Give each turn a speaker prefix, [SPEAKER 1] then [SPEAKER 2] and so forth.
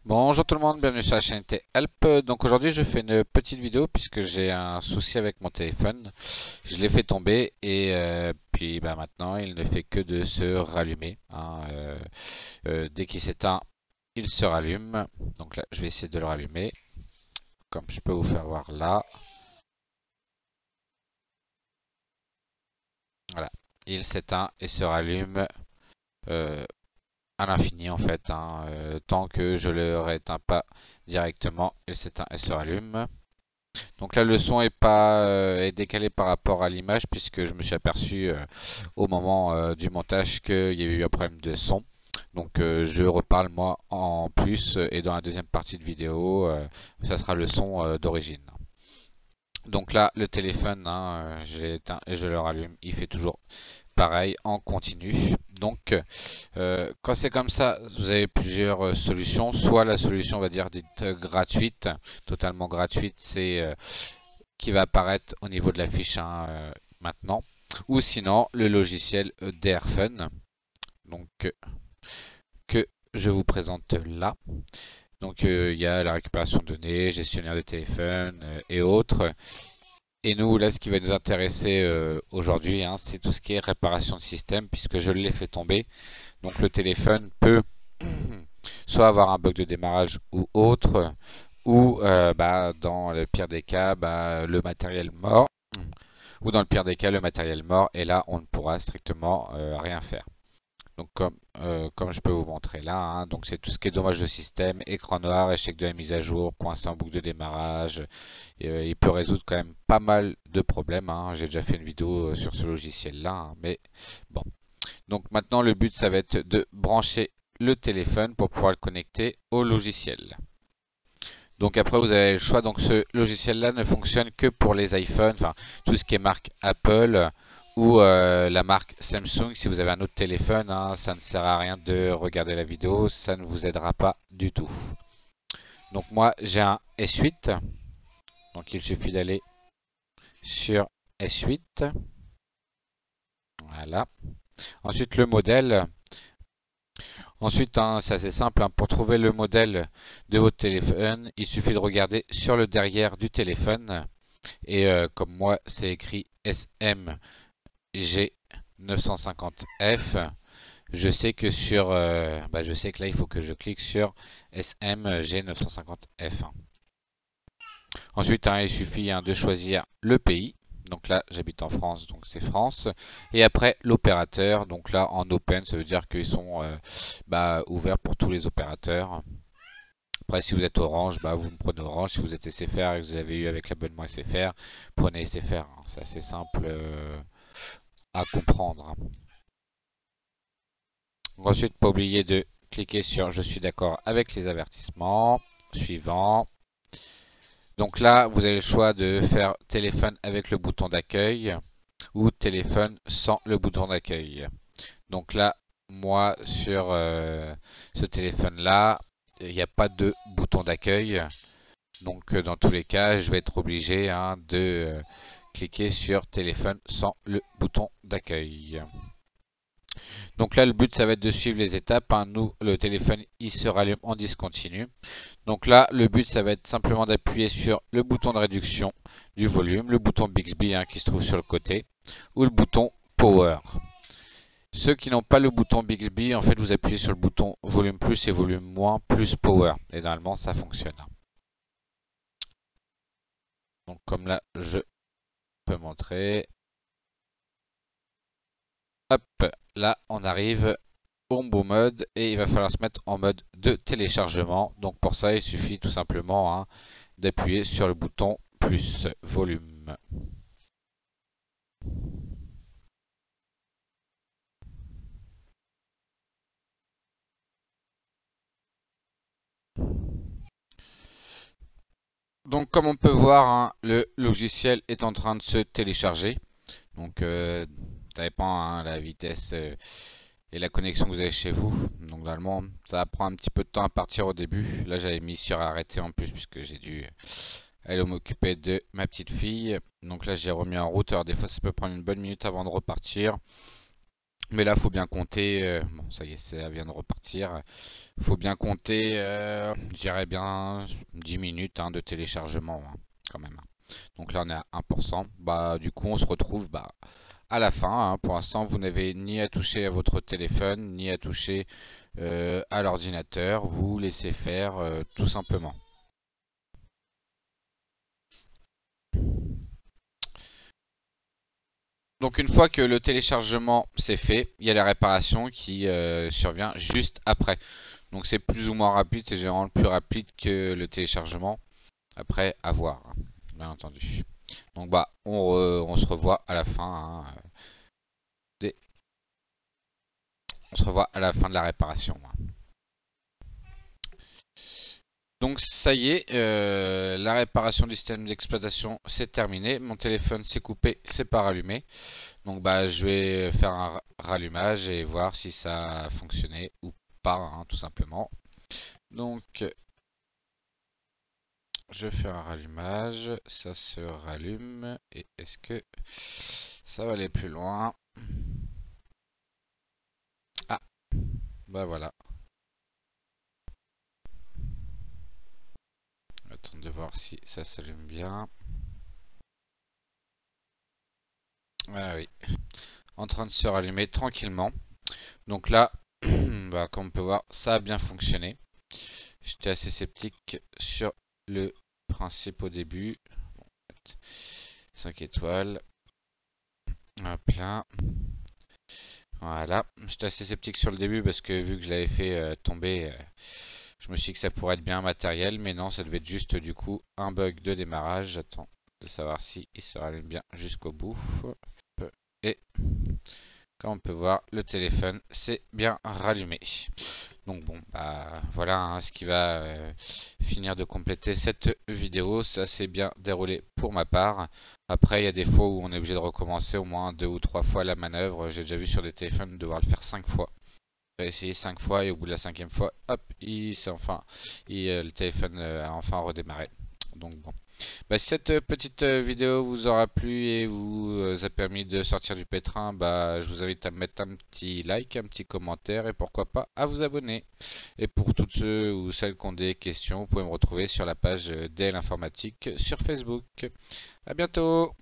[SPEAKER 1] Bonjour tout le monde, bienvenue sur la chaîne Help. Donc aujourd'hui je fais une petite vidéo puisque j'ai un souci avec mon téléphone. Je l'ai fait tomber et puis maintenant il ne fait que de se rallumer, hein. Dès qu'il s'éteint, il se rallume. Donc là je vais essayer de le rallumer comme je peux vous faire voir là. Voilà, il s'éteint et se rallume euh, à l'infini en fait, hein. Tant que je le rééteins pas directement, il s'éteint et se rallume. Donc là, le son est décalé par rapport à l'image puisque je me suis aperçu au moment du montage qu'il y avait eu un problème de son. Donc je reparle moi en plus et dans la deuxième partie de vidéo, ça sera le son d'origine. Donc là, le téléphone, hein, je l'ai éteint et je le rallume. Il fait toujours pareil en continu. Donc quand c'est comme ça, vous avez plusieurs solutions. Soit la solution, on va dire, dite gratuite, totalement gratuite, c'est qui va apparaître au niveau de la fiche, hein, maintenant. Ou sinon, le logiciel d'Airfun, donc que je vous présente là. Donc il y a la récupération de données, gestionnaire de téléphone et autres. Et nous, là, ce qui va nous intéresser aujourd'hui, hein, c'est tout ce qui est réparation de système, puisque je l'ai fait tomber. Donc le téléphone peut soit avoir un bug de démarrage ou autre, ou dans le pire des cas, le matériel mort, ou dans le pire des cas, le matériel mort, et là, on ne pourra strictement rien faire. Donc comme je peux vous montrer là, hein, donc c'est tout ce qui est dommage de système, écran noir, échec de la mise à jour, coincé en boucle de démarrage. Il peut résoudre quand même pas mal de problèmes, hein. J'ai déjà fait une vidéo sur ce logiciel-là, hein, mais bon. Donc maintenant, le but, ça va être de brancher le téléphone pour pouvoir le connecter au logiciel. Donc après, vous avez le choix. Donc ce logiciel-là ne fonctionne que pour les iPhones, enfin tout ce qui est marque Apple ou la marque Samsung. Si vous avez un autre téléphone, hein, ça ne sert à rien de regarder la vidéo, ça ne vous aidera pas du tout. Donc moi, j'ai un S8. Donc il suffit d'aller sur S8. Voilà. Ensuite le modèle. Ensuite, hein, c'est assez simple, hein. Pour trouver le modèle de votre téléphone, il suffit de regarder sur le derrière du téléphone. Et comme moi, c'est écrit SMG950F. Je sais que là, il faut que je clique sur SMG950F. Ensuite, hein, il suffit, hein, de choisir le pays. Donc là, j'habite en France, donc c'est France. Et après, l'opérateur. Donc là, en open, ça veut dire qu'ils sont ouverts pour tous les opérateurs. Après, si vous êtes Orange, vous me prenez Orange. Si vous êtes SFR et que vous avez eu avec l'abonnement SFR, prenez SFR, hein. C'est assez simple à comprendre, hein. Ensuite, pas oublier de cliquer sur Je suis d'accord avec les avertissements. Suivant. Donc là, vous avez le choix de faire téléphone avec le bouton d'accueil ou téléphone sans le bouton d'accueil. Donc là, moi, sur ce téléphone-là, il n'y a pas de bouton d'accueil. Donc dans tous les cas, je vais être obligé, hein, de cliquer sur téléphone sans le bouton d'accueil. Donc là, le but, ça va être de suivre les étapes, hein. Nous, le téléphone, il se rallume en discontinu. Donc là, le but, ça va être simplement d'appuyer sur le bouton de réduction du volume, le bouton Bixby, hein, qui se trouve sur le côté, ou le bouton Power. Ceux qui n'ont pas le bouton Bixby, en fait, vous appuyez sur le bouton volume plus et volume moins plus Power. Et normalement, ça fonctionne. Donc comme là, je peux montrer. Hop, là, on arrive au bon mode et il va falloir se mettre en mode de téléchargement. Donc pour ça, il suffit tout simplement, hein, d'appuyer sur le bouton plus volume. Donc comme on peut voir, hein, le logiciel est en train de se télécharger. Donc ça dépend, hein, la vitesse et la connexion que vous avez chez vous. Donc normalement, ça prend un petit peu de temps à partir au début. Là, j'avais mis sur arrêter en plus puisque j'ai dû aller m'occuper de ma petite fille. Donc là, j'ai remis en route. Alors des fois, ça peut prendre une bonne minute avant de repartir. Mais là, faut bien compter. Bon, ça y est, ça vient de repartir. Faut bien compter, je dirais bien 10 minutes de téléchargement quand même. Donc là on est à 1%. Bah du coup on se retrouve à la fin. Pour l'instant vous n'avez ni à toucher à votre téléphone, ni à toucher à l'ordinateur. Vous laissez faire tout simplement. Donc une fois que le téléchargement c'est fait, il y a la réparation qui survient juste après. Donc c'est plus ou moins rapide, c'est généralement plus rapide que le téléchargement. Après, à voir, bien entendu. Donc on se revoit à la fin. Des- on se revoit à la fin de la réparation. Donc ça y est, la réparation du système d'exploitation c'est terminé. Mon téléphone s'est coupé, c'est pas rallumé. Donc je vais faire un rallumage et voir si ça a fonctionné ou pas, tout simplement. Donc je fais un rallumage, ça se rallume. Et est-ce que ça va aller plus loin? Ah, bah voilà. Attends de voir si ça s'allume bien. Ah oui, en train de se rallumer tranquillement. Donc là, comme on peut voir, ça a bien fonctionné. J'étais assez sceptique sur le principe au début. 5 étoiles. Hop là. Voilà. J'étais assez sceptique sur le début parce que vu que je l'avais fait tomber, je me suis dit que ça pourrait être bien matériel. Mais non, ça devait être juste du coup un bug de démarrage. J'attends de savoir si il se rallume bien jusqu'au bout. Et comme on peut voir, le téléphone s'est bien rallumé. Donc bon, voilà ce qui va finir de compléter cette vidéo. Ça s'est bien déroulé pour ma part. Après, il y a des fois où on est obligé de recommencer au moins 2 ou 3 fois la manœuvre. J'ai déjà vu sur des téléphones devoir le faire 5 fois. J'ai essayé 5 fois et au bout de la 5e fois, hop, le téléphone a enfin redémarré. Donc bon. Si cette petite vidéo vous aura plu et vous a permis de sortir du pétrin, je vous invite à mettre un petit like, un petit commentaire et pourquoi pas à vous abonner. Et pour tous ceux ou celles qui ont des questions, vous pouvez me retrouver sur la page DL Informatique sur Facebook. À bientôt!